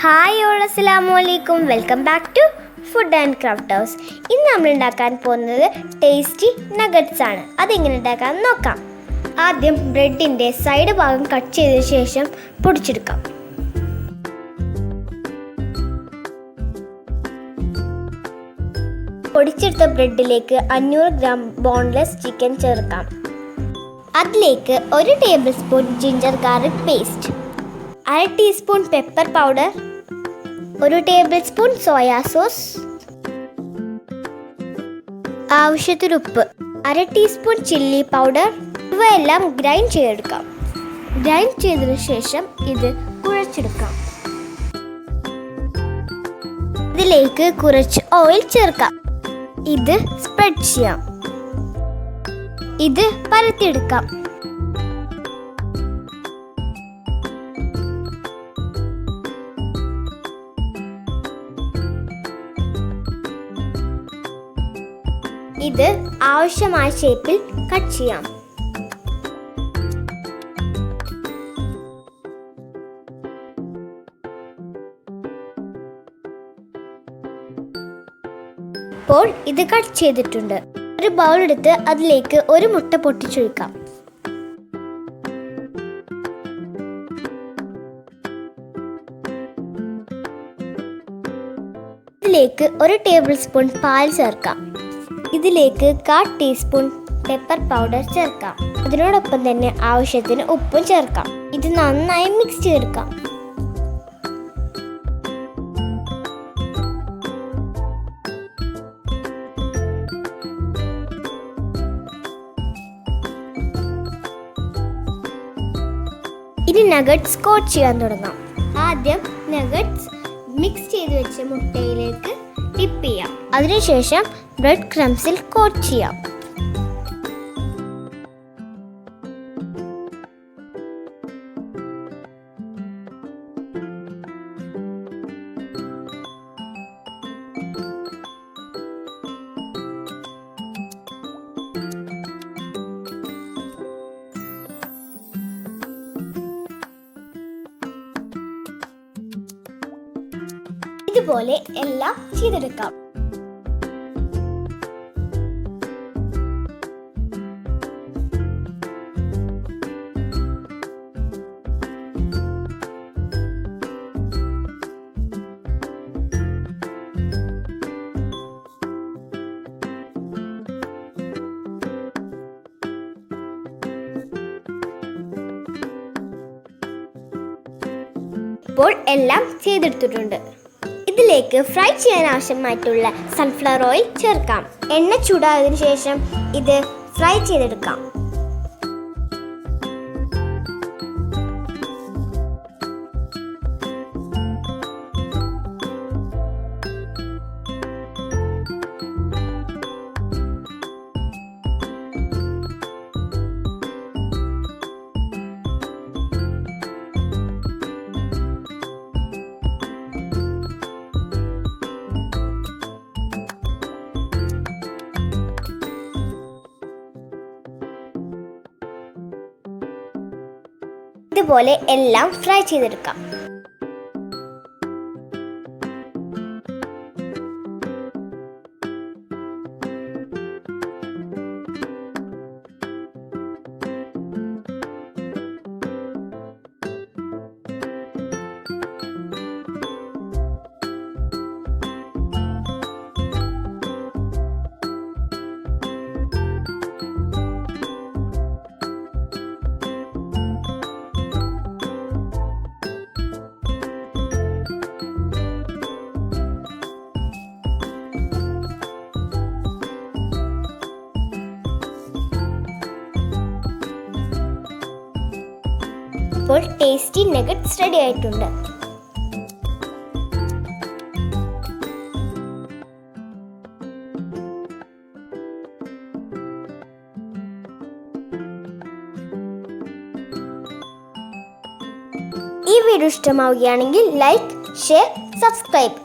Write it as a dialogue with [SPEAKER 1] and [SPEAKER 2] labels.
[SPEAKER 1] Hi all, അസ്സലാമു അലൈക്കും. Welcome back to food and craft house. ഇന്ന് നമ്മൾ ഉണ്ടാക്കാൻ പോകുന്നത് ടേസ്റ്റി നഗറ്റ്സ് ആണ്. അതെങ്ങനെ ഉണ്ടാക്കാൻ നോക്കാം. ആദ്യം ബ്രെഡിൻ്റെ സൈഡ് ഭാഗം കട്ട് ചെയ്ത ശേഷം പൊടിച്ചെടുക്കാം. പൊടിച്ചെടുത്ത ബ്രെഡിലേക്ക് 500 ഗ്രാം ബോൺലെസ് ചിക്കൻ ചേർക്കാം. അതിലേക്ക് 1 table spoon ginger garlic paste, 1/2 teaspoon pepper powder, 1 table spoon soya sauce, ആവശ്യത്തിന് ഉപ്പ്, 1/2 ടീസ്പൂൺ ചില്ലി പൗഡർ. ഇവയെല്ലാം ഗ്രൈൻഡ് ചെയ്തെടുക്കാം. ഗ്രൈൻഡ് ചെയ്തതിനു ശേഷം ഇത് കുഴച്ചെടുക്കാം. ഇതിലേക്ക് കുറച്ച് ഓയിൽ ചേർക്കാം. ഇത് സ്പ്രെഡ് ചെയ്യാം. ഇത് പരത്തിയെടുക്കാം. ഇത് ആവശ്യമായ ഷേപ്പിൽ കട്ട് ചെയ്യാം. ഇപ്പോൾ ഇത് കട്ട് ചെയ്തിട്ടുണ്ട്. ഒരു ബൗൾ എടുത്ത് അതിലേക്ക് 1 മുട്ട പൊട്ടിച്ചൊഴിക്കാം. ഇതിലേക്ക് 1 ടേബിൾ സ്പൂൺ പാൽ ചേർക്കാം. ഇതിലേക്ക് 1/4 ടീസ്പൂൺ പെപ്പർ പൗഡർ ചേർക്കാം. അതിനോടൊപ്പം തന്നെ ആവശ്യത്തിന് ഉപ്പും ചേർക്കാം. ഇത് നന്നായി മിക്സ് ചെയ്തെടുക്കാം. ഇനി നഗറ്റ്സ് കോട്ട് ചെയ്യാൻ തുടങ്ങാം. ആദ്യം നഗറ്റ്സ് മിക്സ് ചെയ്ത് വെച്ച മുട്ടയിലേക്ക് ഡിപ്പ് ചെയ്യാം. അതിനുശേഷം ബ്രെഡ് ക്രംസിൽ കോട്ട് ചെയ്യാം. ഇതുപോലെ എല്ലാം ചെയ്തെടുക്കാം. ഇപ്പോൾ എല്ലാം ചെയ്തെടുത്തിട്ടുണ്ട്. ഇതിലേക്ക് ഫ്രൈ ചെയ്യാൻ ആവശ്യമായിട്ടുള്ള സൺഫ്ലവർ ഓയിൽ ചേർക്കാം. എണ്ണ ചൂടായതിനു ശേഷം ഇത് ഫ്രൈ ചെയ്തെടുക്കാം. ഇതുപോലെ എല്ലാം ഫ്രൈ ചെയ്തെടുക്കാം. ഇപ്പോൾ ടേസ്റ്റി നഗറ്റ്സ് റെഡി ആയിട്ടുണ്ട്. ഈ വീഡിയോ ഇഷ്ടമാവുകയാണെങ്കിൽ ലൈക്ക്, ഷെയർ, സബ്സ്ക്രൈബ്.